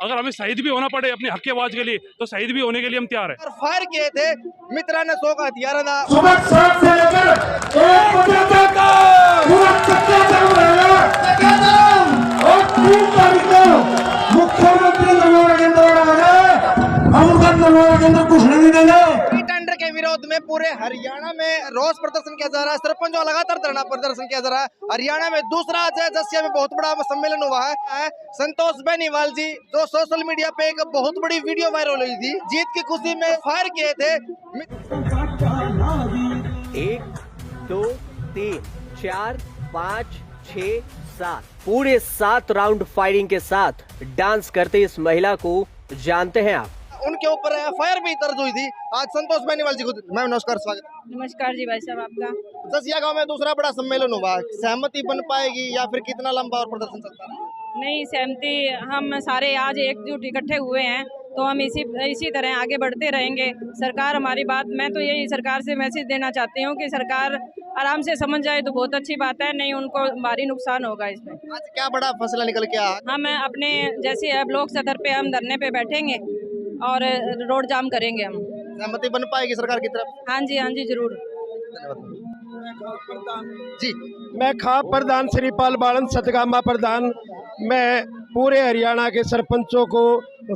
अगर हमें शहीद भी होना पड़े अपने हक की आवाज के लिए तो शहीद भी होने के लिए हम तैयार हैं। फायर किए थे मित्रा ने 100 का हथियार था। सुबह 7 से लेकर 1 बजे तक पूरा कच्चा चल रहा है और 3 तारीख को मुख्यमंत्री नमोरा केंद्र हम उनका नमोरा केंद्र घोषणा नहीं देंगे। टेंडर के विरोध में पूरे हरियाणा में रोष प्रदर्शन किया जा रहा है। सरपंचों लगातार धरना प्रदर्शन किया जा रहा है। हरियाणा में दूसरा अजय जसिया में बहुत बड़ा सम्मेलन हुआ है। संतोष बेनीवाल जी जो सोशल मीडिया पे एक बहुत बड़ी वीडियो वायरल हुई थी, जीत की खुशी में फायर किए थे। 1 2 3 4 5 6 7 पूरे 7 राउंड फायरिंग के साथ डांस करते इस महिला को जानते हैं आप? उनके ऊपर फायर भी दर्ज हुई थी। आज संतोष बेनीवाल जी को मैम नमस्कार, स्वागत। नमस्कार जी भाई साहब आपका। जसिया गांव में दूसरा बड़ा सम्मेलन हुआ, सहमति बन पाएगी या फिर कितना लंबा और प्रदर्शन चलता है? नहीं, सहमति हम सारे आज एकजुट इकट्ठे हुए हैं तो हम इसी तरह आगे बढ़ते रहेंगे। सरकार हमारी बात, मैं तो यही सरकार से मैसेज देना चाहती हूँ कि सरकार आराम से समझ जाए तो बहुत अच्छी बात है, नहीं उनको भारी नुकसान होगा इसमें। आज क्या बड़ा फैसला निकल के आया? हम अपने जैसे ब्लॉक सदर पे हम धरने पे बैठेंगे और रोड जाम करेंगे हम। सहमति बन पाएगी सरकार की तरफ? हाँ जी जरूर। जी मैं खाप प्रधान श्रीपाल बालन सतगामा प्रधान, मैं पूरे हरियाणा के सरपंचों को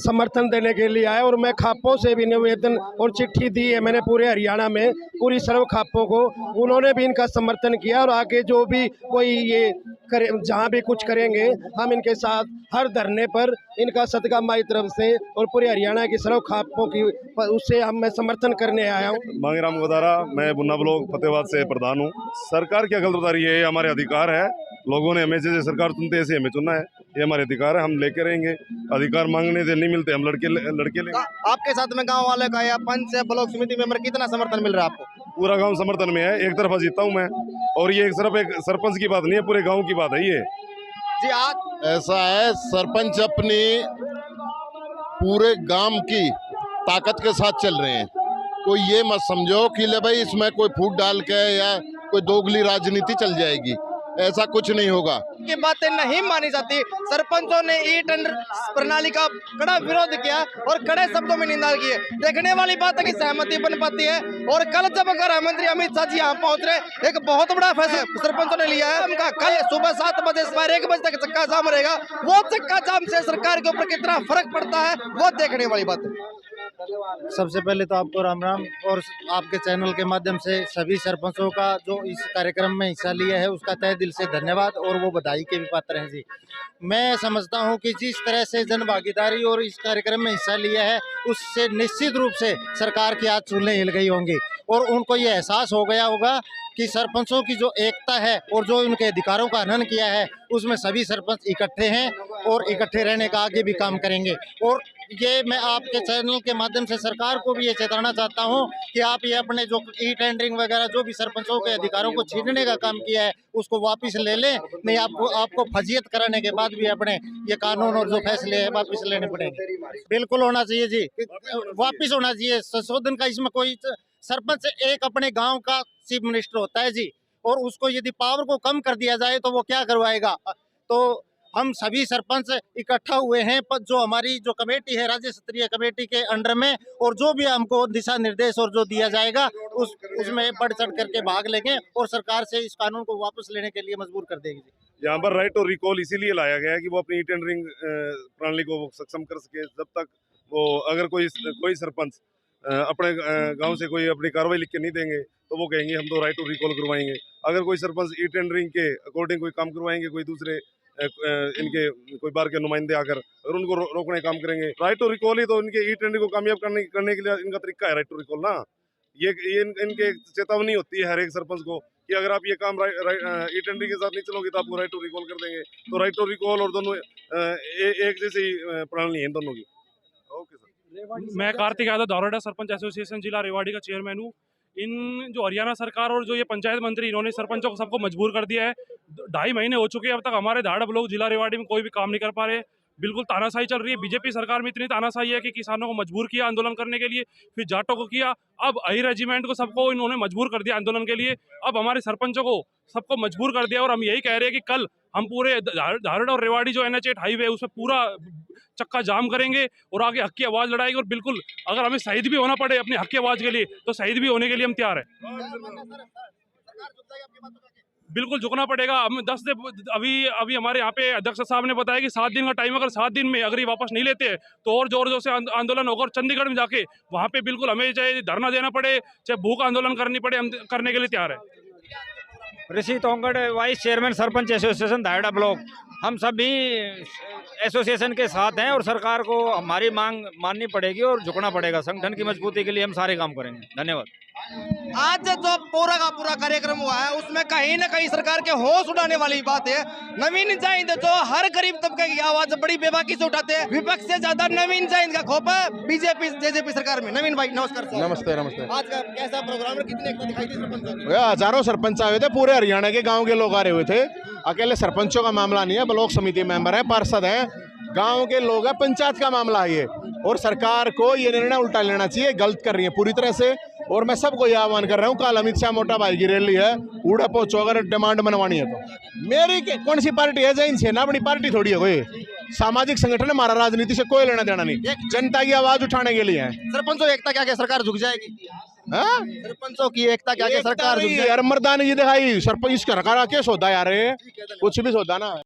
समर्थन देने के लिए आया और मैं खापों से भी निवेदन और चिट्ठी दी है मैंने पूरे हरियाणा में, पूरी सर्व खापों को। उन्होंने भी इनका समर्थन किया और आगे जो भी कोई ये करे, जहाँ भी कुछ करेंगे हम इनके साथ हर धरने पर इनका सतगामा की तरफ से और पूरे हरियाणा की सर्व खापों की उससे हम मैं समर्थन करने आया हूँ। मांगीराम गोदारा, मैं बुन्ना ब्लॉक फतेहाबाद से प्रधान हूँ। सरकार क्या गलत बता रही है, ये हमारे अधिकार है। लोगों ने हमें जैसे सरकार चुनते ऐसे हमें चुना है, ये हमारे अधिकार है, हम लेके रहेंगे। अधिकार मांगने से नहीं मिलते, हम लड़के लेंगे। आपके साथ में गांव वाले का या पंच या ब्लॉक समिति मेंबर कितना समर्थन मिल रहा है आपको? पूरा गांव समर्थन में है, एक तरफा जीता हूँ मैं, और ये सिर्फ एक सरपंच की बात नहीं है, पूरे गांव की बात है ये। जी आज ऐसा है, सरपंच अपनी पूरे गांव की ताकत के साथ चल रहे हैं। कोई ये मत समझो कि ले भाई इसमें कोई फूट डाल के या कोई दोगली राजनीति चल जाएगी, ऐसा कुछ नहीं होगा। की बातें नहीं मानी जाती। सरपंचों ने ई टेंडर प्रणाली का कड़ा विरोध किया और कड़े शब्दों में निंदा की है। देखने वाली बात है कि सहमति बन पाती है। और कल जब गृह मंत्री अमित शाह जी यहाँ पहुंच रहे, एक बहुत बड़ा फैसला सरपंचों ने लिया है। उनका कल सुबह 7 बजे से 1 बजे तक चक्का जाम रहेगा। वो चक्का जाम से सरकार के ऊपर कितना फर्क पड़ता है वो देखने वाली बात है। सबसे पहले तो आपको राम राम, और आपके चैनल के माध्यम से सभी सरपंचों का जो इस कार्यक्रम में हिस्सा लिया है उसका तहे दिल से धन्यवाद और वो बधाई के भी पात्र हैं जी। मैं समझता हूं कि जिस तरह से जन भागीदारी और इस कार्यक्रम में हिस्सा लिया है उससे निश्चित रूप से सरकार की आज चूल्हें हिल गई होंगी और उनको ये एहसास हो गया होगा कि सरपंचों की जो एकता है और जो उनके अधिकारों का हनन किया है उसमें सभी सरपंच इकट्ठे हैं और इकट्ठे रहने का आगे भी काम करेंगे। और ये मैं आपके चैनल के माध्यम से सरकार को भी ये चेताना चाहता हूँ कि आप ये अपने जो ई टेंडरिंग वगैरह जो भी सरपंचों के अधिकारों को छीनने का काम किया है उसको वापस ले लें, नहीं आपको फजीयत कराने के बाद भी अपने ये कानून और जो फैसले हैं वापस लेने पड़ेंगे। बिल्कुल होना चाहिए जी, वापस होना चाहिए संशोधन का। इसमें कोई सरपंच एक अपने गाँव का चीफ मिनिस्टर होता है जी, और उसको यदि पावर को कम कर दिया जाए तो वो क्या करवाएगा। तो हम सभी सरपंच इकट्ठा हुए हैं, जो हमारी जो कमेटी है राज्य स्तरीय कमेटी के अंडर में, और जो भी हमको दिशा निर्देश और जो दिया जाएगा उसमें बढ़ चढ़ करके भाग लेंगे और सरकार से इस कानून को वापस लेने के लिए मजबूर कर देंगे। यहाँ पर राइट और रिकॉल इसीलिए लाया गया है कि वो अपनी टेंडरिंग प्रणाली को सक्षम कर सके। जब तक वो अगर कोई सरपंच अपने गांव से कोई अपनी कार्रवाई लिख के नहीं देंगे तो वो कहेंगे हम तो राइट टू रिकॉल करवाएंगे। अगर कोई सरपंच ई टेंडरिंग के अकॉर्डिंग कोई काम करवाएंगे, कोई दूसरे इनके कोई बार के नुमाइंदे आकर और उनको रोकने काम करेंगे। राइट टू रिकॉल ही तो इनके ई टेंडरिंग को कामयाब करने के लिए इनका तरीका है, राइट टू रिकॉल ना। ये इनके चेतावनी होती है हर एक सरपंच को कि अगर आप ये काम ई टेंडरिंग के साथ नहीं चलोगे तो आपको राइट टू रिकॉल कर देंगे। तो राइट टू रिकॉल और दोनों एक जैसी प्रणाली है इन दोनों की। Okay sir. मैं कार्तिक यादव, धारोड़ा सरपंच एसोसिएशन जिला रेवाड़ी का चेयरमैन हूँ। इन जो हरियाणा सरकार और जो ये पंचायत मंत्री इन्होंने सरपंचों को सबको मजबूर कर दिया है। 2.5 महीने हो चुके हैं, अब तक हमारे धाड़ ब्लॉक जिला रेवाड़ी में कोई भी काम नहीं कर पा रहे। बिल्कुल तानाशाही चल रही है। बीजेपी सरकार में इतनी तानाशाही है कि किसानों को मजबूर किया आंदोलन करने के लिए, फिर जाटों को किया, अब आई रेजिमेंट को सबको इन्होंने मजबूर कर दिया आंदोलन के लिए। अब हमारे सरपंचों को सबको मजबूर कर दिया और हम यही कह रहे हैं कि कल हम पूरे धारड़ और रेवाड़ी जो NH8 हाईवे है उसमें पूरा चक्का जाम करेंगे और आगे हक की आवाज़ लड़ाएंगे। और बिल्कुल अगर हमें शहीद भी होना पड़े अपने हक की आवाज़ के लिए तो शहीद भी होने के लिए हम तैयार हैं। बिल्कुल झुकना पड़ेगा। हम 10 से अभी हमारे यहाँ पे अध्यक्ष साहब ने बताया कि 7 दिन का टाइम, अगर 7 दिन में अगर ये वापस नहीं लेते हैं तो और जोर जोर से आंदोलन होगा। और चंडीगढ़ में जाके वहाँ पे बिल्कुल हमें चाहे धरना देना पड़े, चाहे भूख आंदोलन करनी पड़े, हम करने के लिए तैयार है। Rishi Tongad, vice chairman sarpanch association Dhayada block. हम सभी एसोसिएशन के साथ हैं और सरकार को हमारी मांग माननी पड़ेगी और झुकना पड़ेगा। संगठन की मजबूती के लिए हम सारे काम करेंगे। धन्यवाद। आज जो पूरा का पूरा कार्यक्रम हुआ है उसमें कहीं ना कहीं सरकार के होश उड़ाने वाली बात है। नवीन जैन जो हर गरीब तबके की आवाज बड़ी बेबाकी से उठाते हैं, विपक्ष से ज्यादा नवीन जैन का खौफ है बीजेपी जेजेपी सरकार में। नवीन भाई नमस्कार सर। नमस्ते नमस्ते। आज का कैसा प्रोग्राम है, कितने एकता दिखाई दी सरपंचों की? हजारों सरपंच आए थे, पूरे हरियाणा के गांव के लोग आ रहे हुए थे। अकेले सरपंचों का मामला नहीं है, ब्लॉक समिति मेंबर है, पार्षद हैं, गांव के लोग हैं, पंचायत का मामला है ये। और सरकार को ये निर्णय उल्टा लेना चाहिए, गलत कर रही है पूरी तरह से। और मैं सबको ये आह्वान कर रहा हूँ, कल अमित शाह मोटा भाई की रैली है, उड़ा पहुंचो अगर डिमांड मनवानी है तो। मेरी कौन सी पार्टी है? जैन सेना अपनी पार्टी थोड़ी है, कोई सामाजिक संगठन है हमारा, राजनीति से कोई लेना देना नहीं, जनता की आवाज उठाने के लिए है। सरपंचों की एकता क्या क्या सरकार झुक जाएगी? हाँ? सरपंचों की एकता क्या क्या सरकार झुक जाएगी? यार मर्दानी जी दिखाई, सरपंच सरकार केस होता यार, कुछ भी होता ना।